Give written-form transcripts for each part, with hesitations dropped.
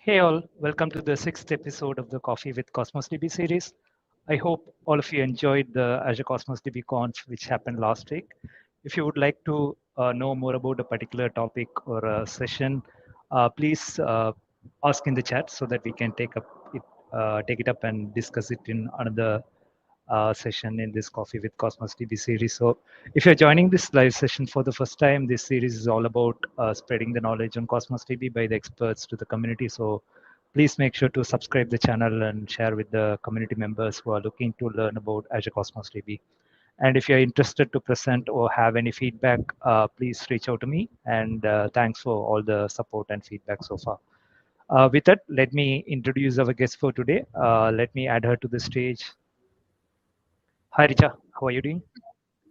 Hey all, welcome to the sixth episode of the Coffee with Cosmos DB series. I hope all of you enjoyed the Azure Cosmos DB Conf, which happened last week. If you would like to know more about a particular topic or a session, please ask in the chat so that we can take it up and discuss it in another session in this Coffee with Cosmos DB series. So if you're joining this live session for the first time, this series is all about spreading the knowledge on Cosmos DB by the experts to the community. So please make sure to subscribe the channel and share with the community members who are looking to learn about Azure Cosmos DB. And if you're interested to present or have any feedback, please reach out to me. And thanks for all the support and feedback so far. With that, let me introduce our guest for today. Let me add her to the stage. Hi, Richa. How are you doing?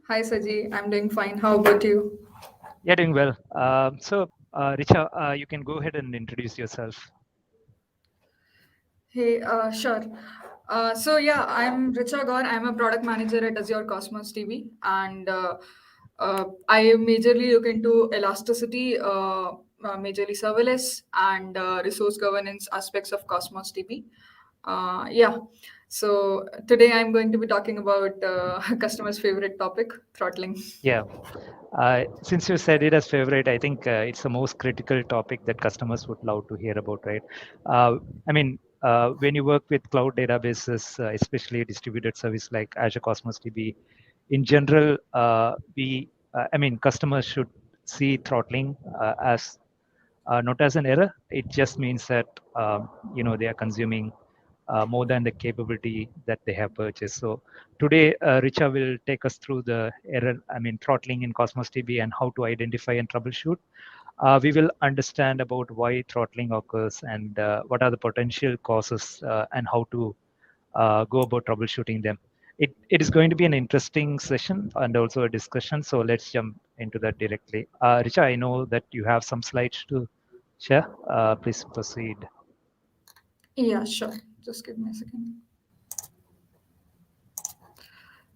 Hi Saji, I'm doing fine. How about you? Yeah, doing well. Richa, you can go ahead and introduce yourself. Hey, sure. I'm Richa Gaur. I'm a product manager at Azure Cosmos TV, and I majorly look into elasticity, majorly serverless, and resource governance aspects of Cosmos DB. Yeah. So today I'm going to be talking about customers' favorite topic, throttling. Yeah. Since you said it as favorite, I think it's the most critical topic that customers would love to hear about, right? When you work with cloud databases, especially a distributed service like Azure Cosmos DB, in general, customers should see throttling as not as an error. It just means that they are consuming more than the capability that they have purchased. So today, Richa will take us through the throttling in Cosmos DB and how to identify and troubleshoot. We will understand about why throttling occurs and what are the potential causes and how to go about troubleshooting them. It is going to be an interesting session and also a discussion. So let's jump into that directly. Richa, I know that you have some slides to share. Please proceed. Yeah, sure. Just give me a second.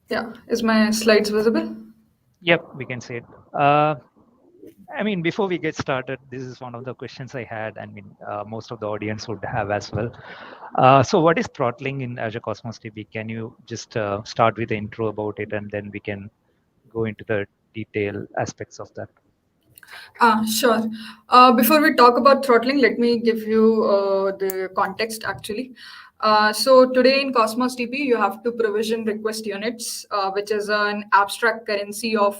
Yeah, is my slides visible? Yep, we can see it. Before we get started, this is one of the questions I had. Most of the audience would have as well. So what is throttling in Azure Cosmos DB? Can you just start with the intro about it, and then we can go into the detail aspects of that? Sure. Before we talk about throttling, let me give you the context actually. So today in Cosmos DB, you have to provision request units, which is an abstract currency of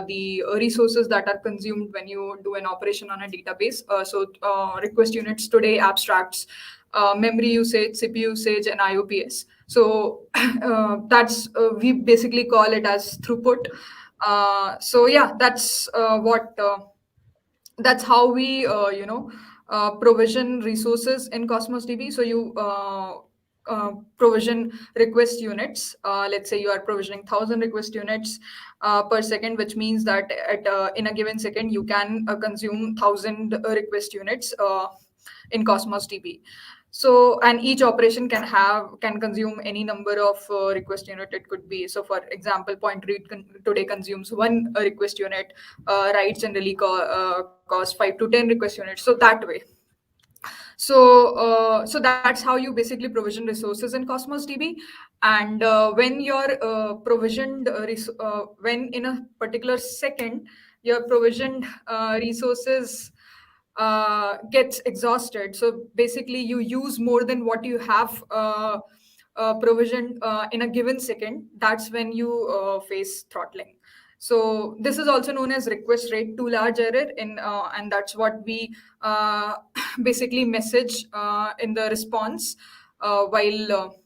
the resources that are consumed when you do an operation on a database. Request units today abstracts memory usage, CPU usage, and IOPS. So we basically call it as throughput. That's how we provision resources in Cosmos DB. So you provision request units. Let's say you are provisioning 1,000 request units per second, which means that in a given second you can consume 1,000 request units in Cosmos DB. So, and each operation can consume any number of request unit. It could be, so for example, point read today consumes one request unit. Write generally cost 5 to 10 request units. So that way. So that's how you basically provision resources in Cosmos DB. And when you're when in a particular second your provisioned resources gets exhausted. So basically, you use more than what you have provisioned in a given second. That's when you face throttling. So this is also known as request rate too large error, and that's what we basically message in the response while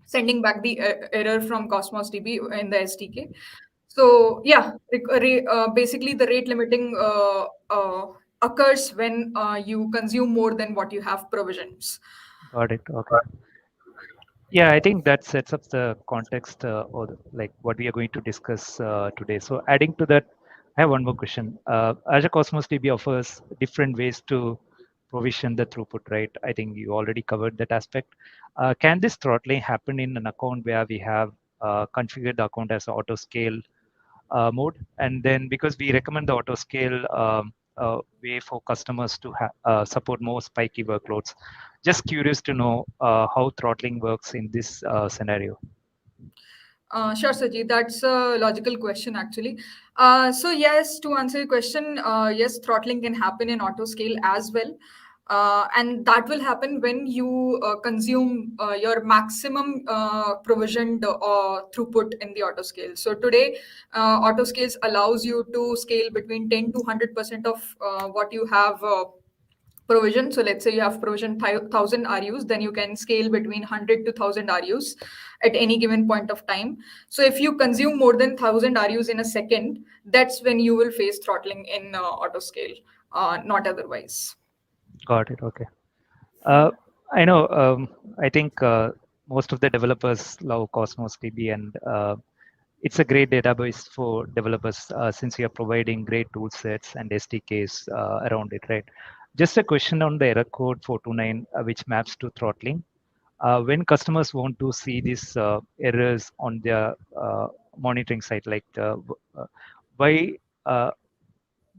sending back the error from Cosmos DB in the SDK. So yeah, basically the rate limiting occurs when you consume more than what you have provisions. Got it. Okay. Yeah, I think that sets up the context like what we are going to discuss today. So adding to that, I have one more question. Azure Cosmos DB offers different ways to provision the throughput, right? I think you already covered that aspect. Can this throttling happen in an account where we have configured the account as auto scale mode? And then because we recommend the auto scale way for customers to support more spiky workloads. Just curious to know how throttling works in this scenario. Sure, Sajid. That's a logical question, actually. So, yes, to answer your question, yes, throttling can happen in auto scale as well. And that will happen when you consume your maximum provisioned throughput in the auto scale. So today, auto scales allows you to scale between 10 to 100% of what you have provision. So let's say you have provision 1000 RUs, then you can scale between 100 to 1000 RUs at any given point of time. So if you consume more than 1000 RUs in a second, that's when you will face throttling in auto scale, not otherwise. Got it. Okay. Yeah. Uh, I know. I think most of the developers love Cosmos DB, and it's a great database for developers since you are providing great tool sets and SDKs around it, right? Just a question on the error code 429, which maps to throttling. When customers want to see these errors on their monitoring site, like why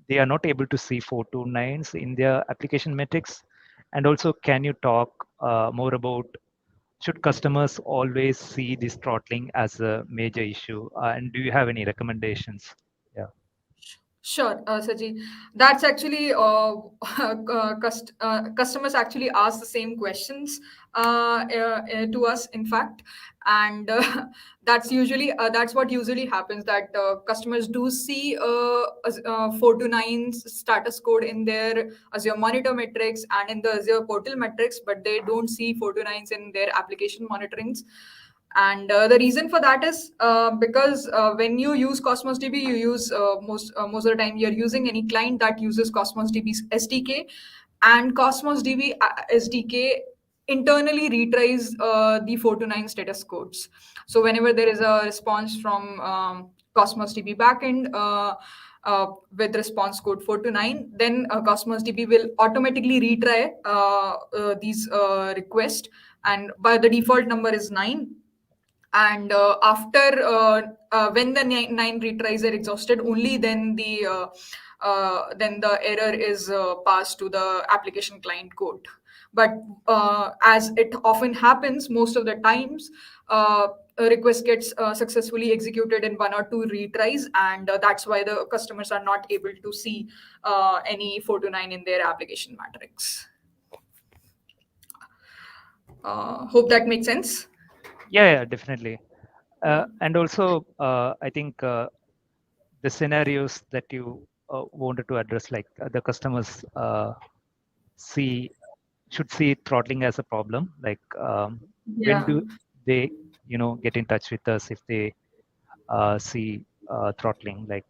they are not able to see 429s in their application metrics? And also, can you talk more about should customers always see this throttling as a major issue? And do you have any recommendations? Yeah, Sure, Saji. That's actually customers actually ask the same questions to us, in fact, and that's what usually happens. That customers do see 4 to 9's status code in their Azure monitor metrics and in the Azure portal metrics, but they don't see 4 to 9's in their application monitorings. And the reason for that is because when you use Cosmos DB, you use most of the time you're using any client that uses Cosmos DB's SDK, and Cosmos DB SDK internally retries the 4 to 9 status codes. So whenever there is a response from Cosmos DB backend with response code 4 to 9, then Cosmos DB will automatically retry these requests, and by the default number is 9. And after when the 9 retries are exhausted, only then the error is passed to the application client code. But as it often happens, most of the times a request gets successfully executed in 1 or 2 retries, and that's why the customers are not able to see any 4 to 9 in their application matrix. Hope that makes sense. yeah, definitely. Yeah. And also, I think the scenarios that you wanted to address, like the customers see should see throttling as a problem. Like when Yeah. do they, get in touch with us if they see throttling? Like,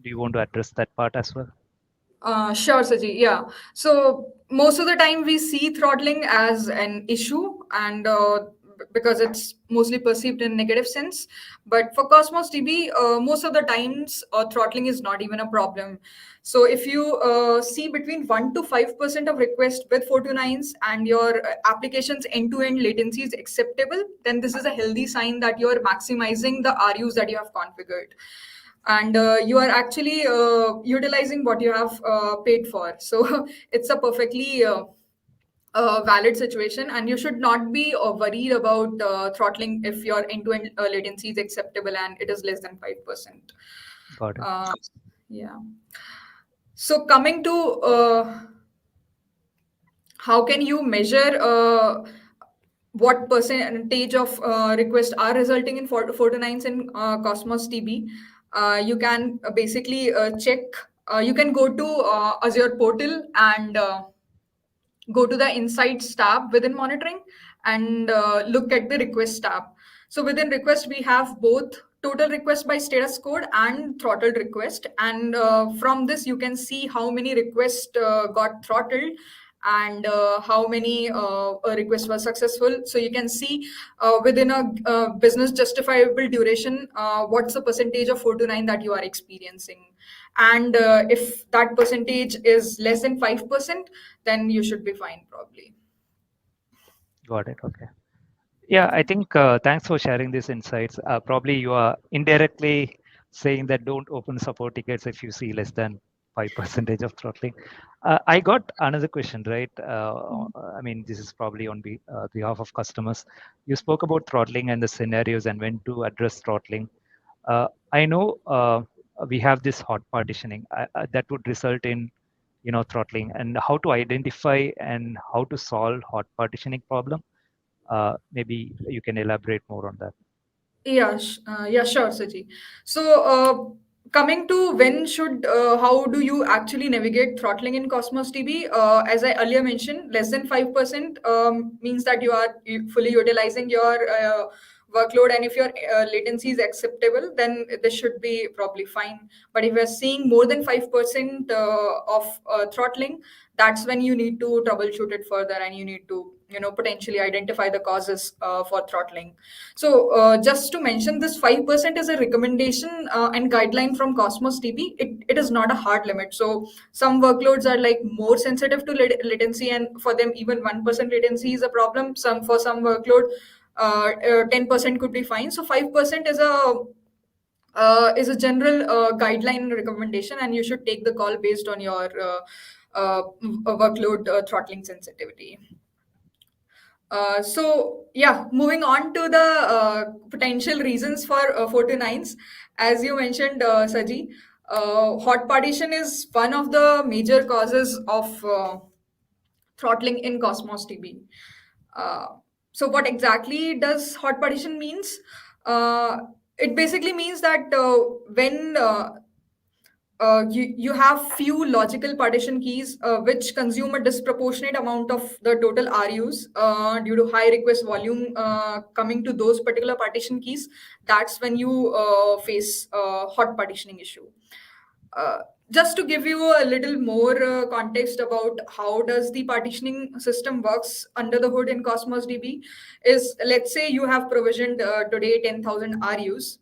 do you want to address that part as well? Sure, Saji. Yeah. So most of the time we see throttling as an issue, and because it's mostly perceived in negative sense. But for Cosmos DB, most of the times throttling is not even a problem. So if you see between 1 to 5% of requests with 4 to 9's and your application's end-to-end latency is acceptable, then this is a healthy sign that you are maximizing the RUs that you have configured, and you are actually utilizing what you have paid for. So it's a perfectly valid situation, and you should not be worried about throttling if your end-to-end latency is acceptable and it is less than 5%. Got it. uh, yeah. So coming to how can you measure what percentage of requests are resulting in 4 to 9's in Cosmos DB. You can basically check. You can go to Azure portal and go to the Insights tab within monitoring and look at the request tab. So within request, we have both total request by status code and throttled request. And from this, you can see how many requests got throttled and how many requests were successful. So you can see within a business justifiable duration, what's the percentage of 4 to 9 that you are experiencing. And if that percentage is less than 5%, then you should be fine, probably. Got it. Okay. Yeah, I think thanks for sharing these insights. Probably you are indirectly saying that don't open support tickets if you see less than 5% of throttling. I got another question, right? I mean, this is probably on behalf of customers. You spoke about throttling and the scenarios and when to address throttling. I know we have this hot partitioning that would result in, throttling, and how to identify and how to solve hot partitioning problem. Maybe you can elaborate more on that. Yeah, sure, Saji. So, coming to how do you actually navigate throttling in Cosmos DB? As I earlier mentioned, less than 5% means that you are fully utilizing your workload, and if your latency is acceptable, then this should be probably fine. But if you're seeing more than 5% of throttling, that's when you need to troubleshoot it further, and you need to potentially identify the causes for throttling. So, just to mention, this 5% is a recommendation and guideline from Cosmos DB. It is not a hard limit. So, some workloads are like more sensitive to latency, and for them, even 1% latency is a problem. For some workload, 10% could be fine. So, 5% is a general guideline recommendation, and you should take the call based on your workload throttling sensitivity. So yeah, moving on to the potential reasons for 4 to 9s. As you mentioned, Saji, hot partition is one of the major causes of throttling in Cosmos DB. Uh, so what exactly does hot partition means? It basically means that when you have few logical partition keys which consume a disproportionate amount of the total RUs due to high request volume coming to those particular partition keys. That's when you face hot partitioning issue. Uh, just to give you a little more context about how does the partitioning system works under the hood in Cosmos DB is, let's say you have provisioned today 10,000 RUs,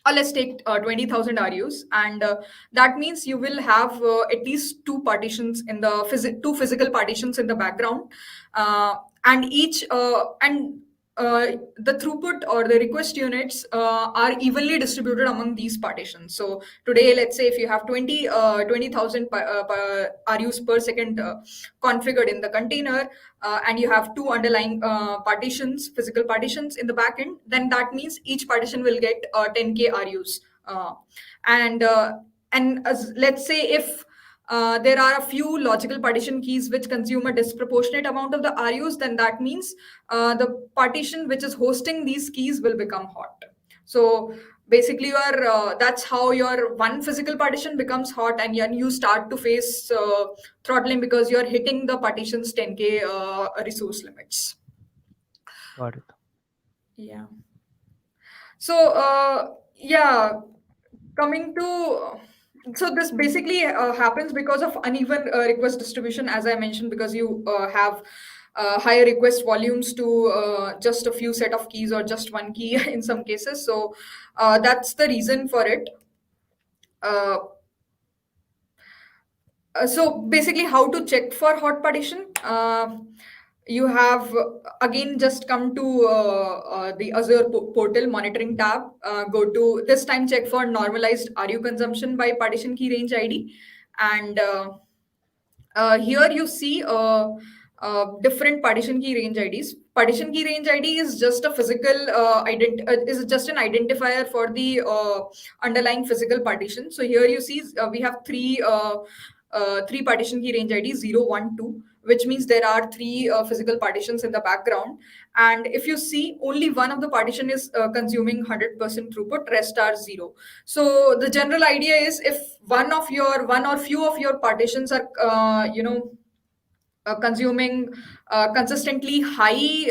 or let's take 20,000 RUs, and that means you will have at least two partitions in the two physical partitions in the background, and each and the throughput or the request units are evenly distributed among these partitions. So today, let's say if you have 20,000 RUs per second configured in the container, and you have two underlying physical partitions in the backend, then that means each partition will get 10K RUs. And let's say if there are a few logical partition keys which consume a disproportionate amount of the RUs, then that means the partition which is hosting these keys will become hot. So basically, that's how your one physical partition becomes hot, and then you start to face throttling because you're hitting the partition's 10K resource limits. Got it. Yeah. So yeah, coming to so this basically happens because of uneven request distribution, as I mentioned, because you have higher request volumes to just a few set of keys or just one key in some cases. So that's the reason for it. Uh, so basically, how to check for hot partition? You have again just come to the Azure portal monitoring tab. Go to this time, check for normalized RU consumption by partition key range ID, and here you see different partition key range IDs. Partition key range ID is just a physical is just an identifier for the underlying physical partition. So here you see we have three partition key range IDs 0, 1, 2, which means there are three physical partitions in the background. And if you see, only one of the partition is consuming 100% throughput, rest are 0. So the general idea is, if one or few of your partitions are consuming consistently high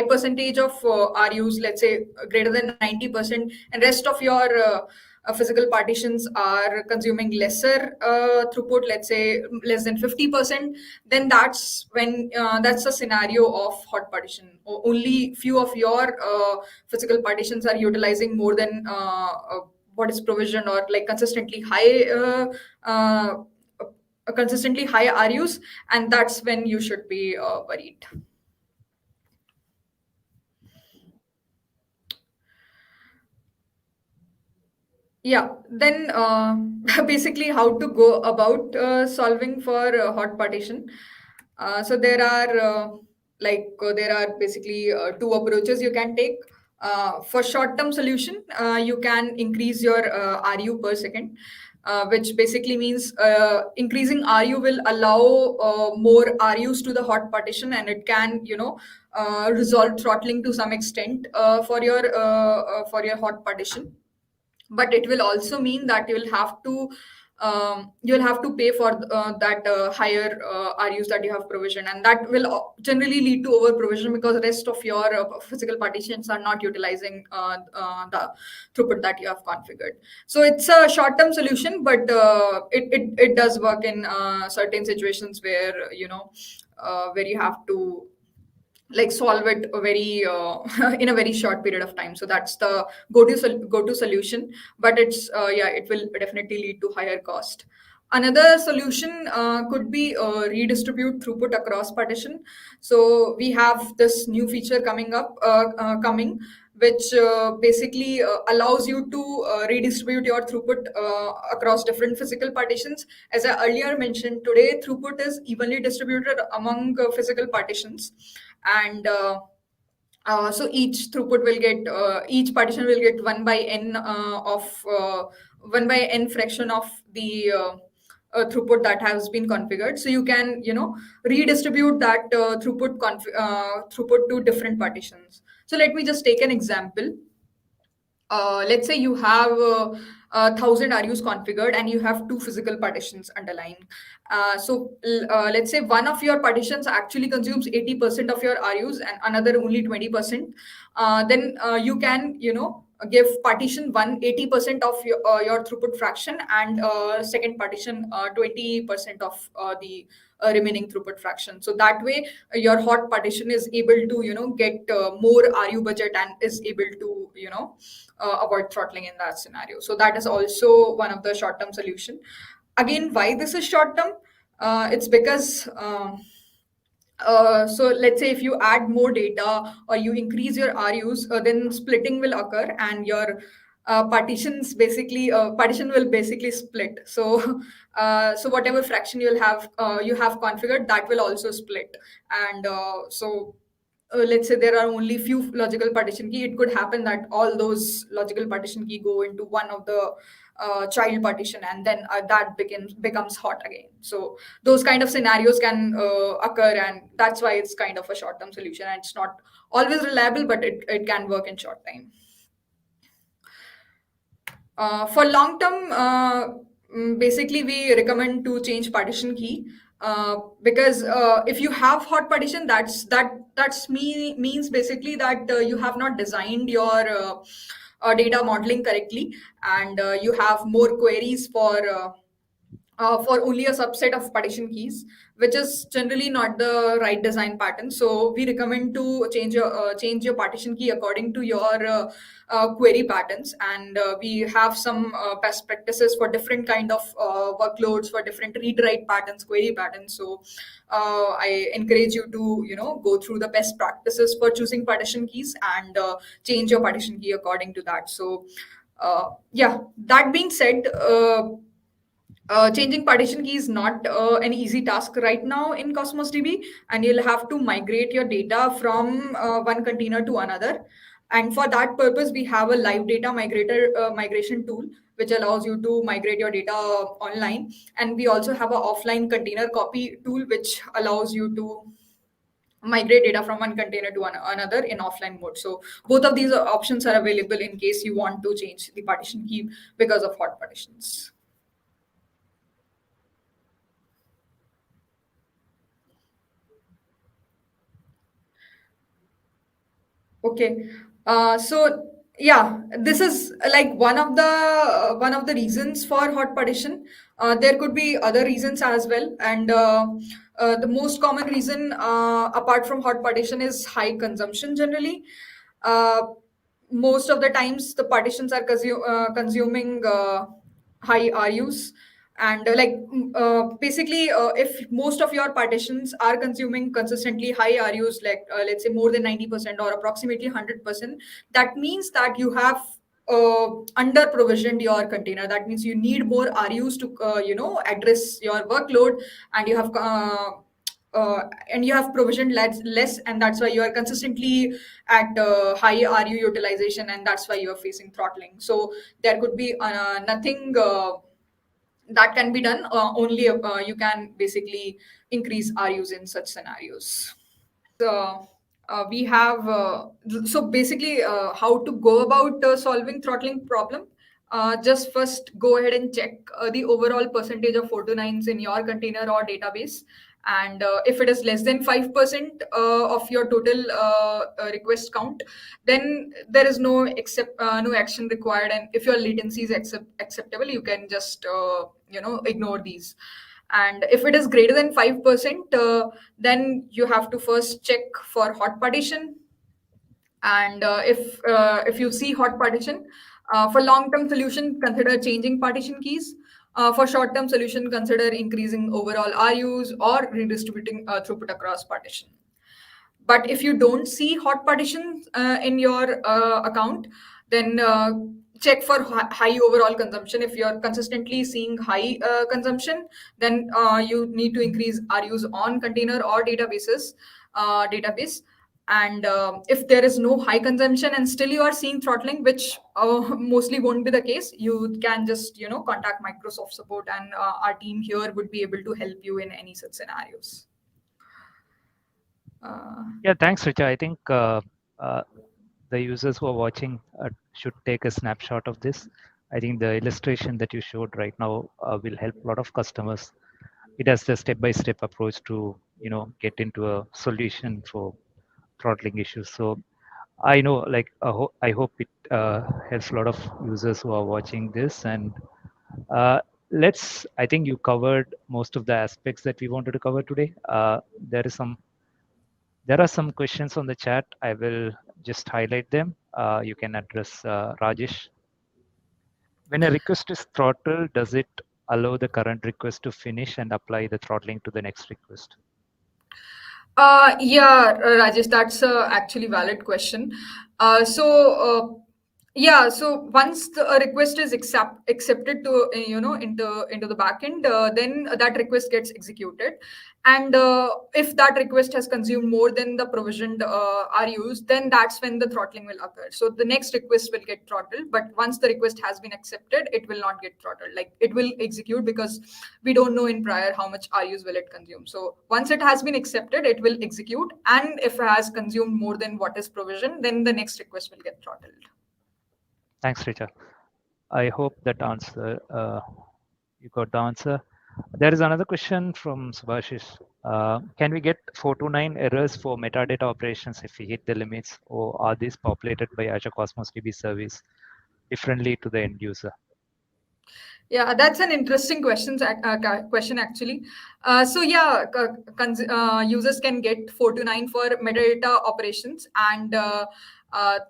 percentage of RUs, let's say greater than 90%, and rest of your physical partitions are consuming lesser throughput, let's say less than 50%, then that's when that's a scenario of hot partition. Only few of your physical partitions are utilizing more than what is provisioned, or like consistently high RUs, and that's when you should be worried. Yeah, then basically how to go about solving for hot partition. So there are basically two approaches you can take. For short-term solution, you can increase your RU per second, which basically means increasing RU will allow more RUs to the hot partition, and it can resolve throttling to some extent for your hot partition. But it will also mean that you'll have to pay for that higher RUs that you have provisioned, and that will generally lead to over provision because the rest of your physical partitions are not utilizing the throughput that you have configured. So it's a short-term solution, but it does work in certain situations where where you have to like solve it very in a very short period of time. So that's the go to solution, but it's yeah, it will definitely lead to higher cost. Another solution could be redistribute throughput across partition. So we have this new feature coming, which basically allows you to redistribute your throughput across different physical partitions. As I earlier mentioned, today throughput is evenly distributed among physical partitions, and so each partition will get 1 by n fraction of the throughput that has been configured. So you can redistribute that throughput to different partitions. So let me just take an example. Let's say you have 1,000 RUs configured and you have two physical partitions underlying. Let's say one of your partitions actually consumes 80% of your RUs and another only 20%. Then you can, give partition 80% of your throughput fraction, and second partition 20% of the remaining throughput fraction. So that way, your hot partition is able to, get more RU budget and is able to, avoid throttling in that scenario. So that is also one of the short-term solution. Again, why this is short-term? It's because so let's say if you add more data or you increase your RUs, then splitting will occur, and your partition will basically split. So so whatever fraction you have configured, that will also split. And let's say there are only few logical partition key. It could happen that all those logical partition key go into one of the child partition, and then that becomes hot again. So those kind of scenarios can occur, and that's why it's kind of a short term solution, and it's not always reliable, but it can work in short time. For long term, basically we recommend to change partition key, because if you have hot partition, means basically that you have not designed your data modeling correctly, and you have more queries for only a subset of partition keys, which is generally not the right design pattern. So we recommend to change your partition key according to your query patterns, and we have some best practices for different kind of workloads, for different read write patterns, query patterns. So I encourage you to go through the best practices for choosing partition keys, and change your partition key according to that. So yeah, that being said, changing partition key is not an easy task right now in Cosmos DB, and you'll have to migrate your data from one container to another. And for that purpose, we have a live data migration tool, which allows you to migrate your data online. And we also have an offline container copy tool, which allows you to migrate data from one container to another in offline mode. So both of these options are available in case you want to change the partition key because of hot partitions. Okay. So yeah, this is like one of the reasons for hot partition. There could be other reasons as well, and the most common reason apart from hot partition is high consumption generally. Uh, Most of the times, the partitions are consuming high RUs, and basically if most of your partitions are consuming consistently high RUs, like let's say more than 90% or approximately 100%, that means that you have under provisioned your container. That means you need more RUs to address your workload, and you have provisioned less, and that's why you are consistently at high RU utilization, and that's why you are facing throttling. So there could be nothing that can be done. Only you can basically increase RUs in such scenarios. We have so basically how to go about solving throttling problem. Just first go ahead and check the overall percentage of 4 to 9s in your container or database, and if it is less than 5% of your total request count, then there is no action required, and if your latency is acceptable, you can just ignore these. And if it is greater than 5%, then you have to first check for hot partition. And if you see hot partition, for long term solution, consider changing partition keys. For short term solution, consider increasing overall RUs or redistributing throughput across partition. But if you don't see hot partitions in your account, then check for high overall consumption. If you're consistently seeing high consumption, then you need to increase RUs on container or database. And if there is no high consumption and still you are seeing throttling, which mostly won't be the case, you can just contact Microsoft support, and our team here would be able to help you in any such scenarios. Yeah, thanks, Richa. I think the users who are watching should take a snapshot of this. I think the illustration that you showed right now will help a lot of customers. It has the step-by-step approach to get into a solution for throttling issues. So I know, like, I hope it helps a lot of users who are watching this. And I think you covered most of the aspects that we wanted to cover today. There are some questions on the chat. I will just highlight them. You can address Rajesh. When a request is throttled, does it allow the current request to finish and apply the throttling to the next request? Yeah, Rajesh, that's actually valid question. So once the request is accepted to into the backend, then that request gets executed, and if that request has consumed more than the provisioned RUs, then that's when the throttling will occur. So the next request will get throttled, but once the request has been accepted, it will not get throttled. Like, it will execute because we don't know in prior how much RUs will it consume. So once it has been accepted, it will execute, and if it has consumed more than what is provisioned, then the next request will get throttled. Thanks, Richa. I hope that answer you got the answer. There is another question from Subhashish. Can we get 429 errors for metadata operations if we hit the limits, or are these populated by Azure Cosmos DB service differently to the end user? Yeah, that's an interesting question actually. Users can get 429 for metadata operations, and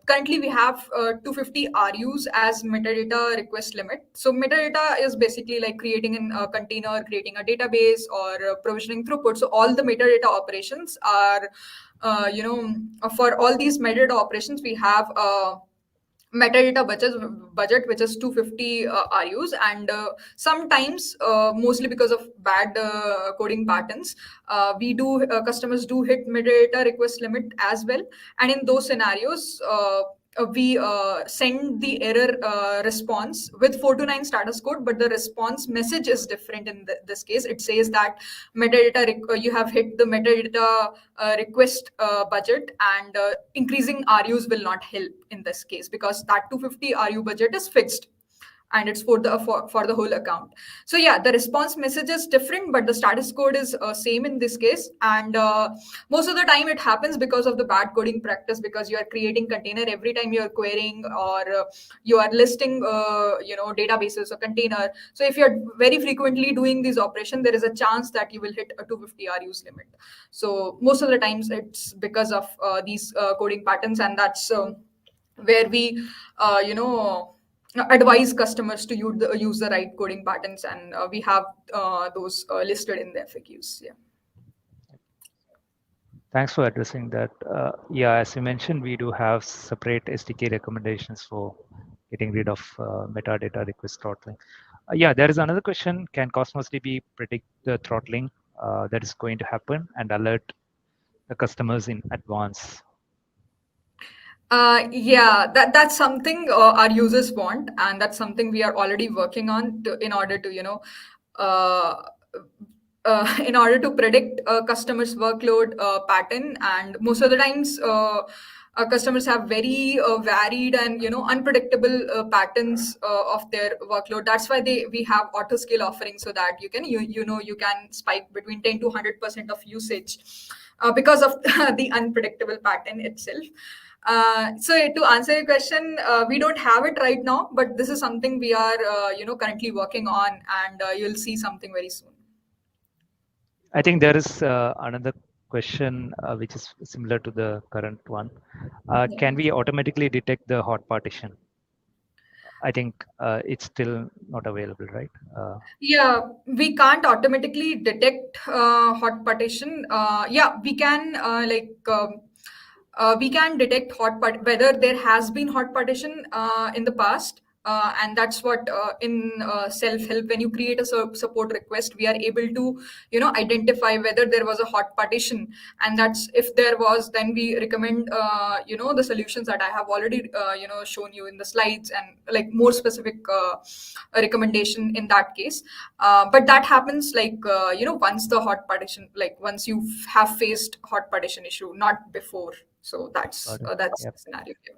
currently we have 250 RUs as metadata request limit. So metadata is basically like creating a container, creating a database, or provisioning throughput. So all the metadata operations are, for all these metadata operations, we have metadata budget which is 250 RUs, and sometimes mostly because of bad coding patterns, customers do hit metadata request limit as well, and in those scenarios we send the error response with 429 status code, but the response message is different. In this case, it says that you have hit the metadata request budget, and increasing RUs will not help in this case, because that 250 RU budget is fixed, and it's for the whole account. So yeah, the response message is different, but the status code is same in this case. And most of the time it happens because of the bad coding practice, because you are creating container every time you are querying, or you are listing databases or container. So if you're very frequently doing this operation, there is a chance that you will hit a 250 RUs limit. So most of the times it's because of these coding patterns, and that's where we advise customers to use the right coding patterns, and we have those listed in the FAQs. Yeah. Thanks for addressing that. Yeah, as you mentioned, we do have separate SDK recommendations for getting rid of metadata request throttling. Yeah, there is another question. Can Cosmos DB predict the throttling that is going to happen and alert the customers in advance? Yeah, that's something our users want, and that's something we are already working on in order to, uh, in order to predict a customer's workload pattern. And most of the times, customers have very varied and unpredictable patterns of their workload. That's why we have auto scale offerings, so that you can spike between 10 to 100% of usage because of the unpredictable pattern itself. So to answer your question, we don't have it right now, but this is something we are currently working on, and you'll see something very soon. I think there is another question which is similar to the current one. Yeah. Can we automatically detect the hot partition? I think it's still not available, right? Yeah, we can't automatically detect hot partition. Yeah, we can we can detect whether there has been hot partition in the past. And that's what in self-help, when you create a support request, we are able to identify whether there was a hot partition. And that's, if there was, then we recommend the solutions that I have already shown you in the slides, and like more specific recommendation in that case. But that happens once the hot partition, like once you have faced hot partition issue, not before. So Got it. that's Yep. the scenario here.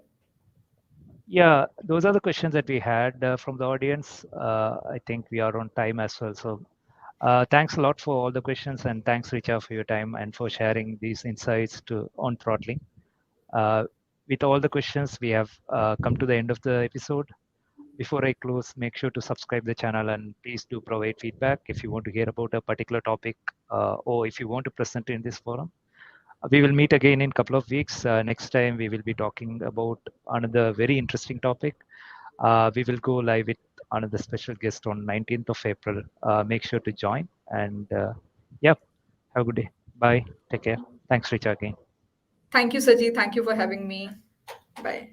Yeah, those are the questions that we had from the audience. I think we are on time as well. So thanks a lot for all the questions, and thanks, Richa, for your time and for sharing these insights on throttling. With all the questions, we have come to the end of the episode. Before I close, make sure to subscribe the channel, and please do provide feedback if you want to hear about a particular topic or if you want to present in this forum. We will meet again in a couple of weeks. Next time, we will be talking about another very interesting topic. We will go live with another special guest on 19th of April. Make sure to join. And yeah, have a good day. Bye. Take care. Thanks, Richa, again. Thank you, Saji. Thank you for having me. Bye.